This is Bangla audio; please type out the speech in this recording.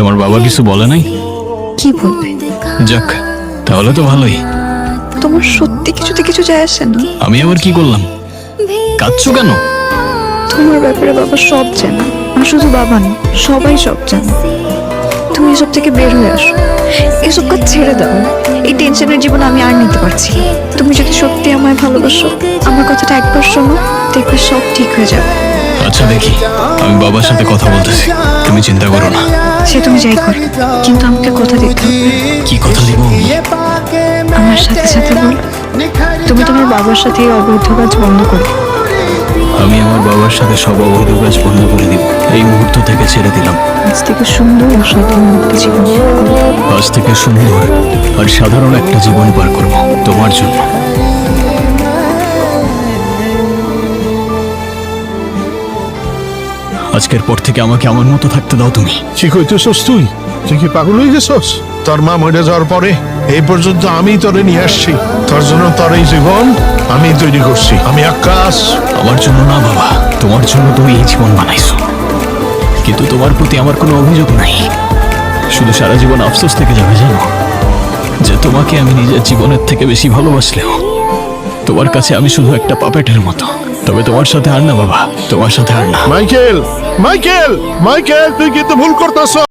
তোমার বাবা কিছু বলে নাই? কি বলবে? যাক, তাহলে তো ভালোই। তোমার সত্যি কিছুতে কিছু যায় আসে না? আমি আবার কি করলাম? কাঁদছো কেন? তোমার ব্যাপারে বাবা সব জানে, আর শুধু বাবা না, সবাই সব জানে। তুমি এসব থেকে বের হয়ে আসো, এসব কাজ ছেড়ে দাও। এই টেনশনের জীবন আমি আর নিতে পারছি না। তুমি যদি সত্যি আমায় ভালোবাসো, আমার কথাটা একবার শোনো, দেখবে সব ঠিক হয়ে যাবে। আচ্ছা দেখি, আমি বাবার সাথে কথা বলতেছি, তুমি চিন্তা করো না। সে তুমি যাই করো, কিন্তু আমাকে কথা দিতে হবে। কি কথা দিব? আমার সাথে সাথে বল, তুমি তোমার বাবার সাথে এই অবৈধ কাজ বন্ধ করো। আমি আমার বাবার সাথে সব অবৈধ কাজ বন্ধ করে দিব। এই মুহূর্ত থেকে ছেড়ে দিলাম। আজ থেকে সুন্দর ও সাধারণ একটা জীবন শুরু করো। আজ থেকে সুন্দর আর সাধারণ একটা জীবন পার করব তোমার জন্য। আজকের পর থেকে আমাকে আমার মতো থাকতে দাও তুমি। কি কইতেছস তুই? তুই কি পাগল হয়ে গেছস? তোর মা মরে যাওয়ার পরে এই পর্যন্ত আমি তোরে নিয়ে আসছি। তোর জন্য তোর এই জীবন আমি তৈরি করছি। আমি আকাশ। আমার জন্য না বাবা, তোমার জন্য তুমি এই জীবন বানাইছো, কিন্তু তোমার প্রতি আমার কোনো অভিযোগ নাই। শুধু সারা জীবন আফসোস থেকে যাবে জানো, যে তোমাকে আমি নিজের জীবনের থেকে বেশি ভালোবাসলেও তোমার কাছে আমি শুধু একটা পাপেটের মতো। তবে তোমার সাথে আর না বাবা, তোমার সাথে আর না। মাইকেল, মাইকেল, মাইকেল, তুই কিন্তু ভুল করতেছ।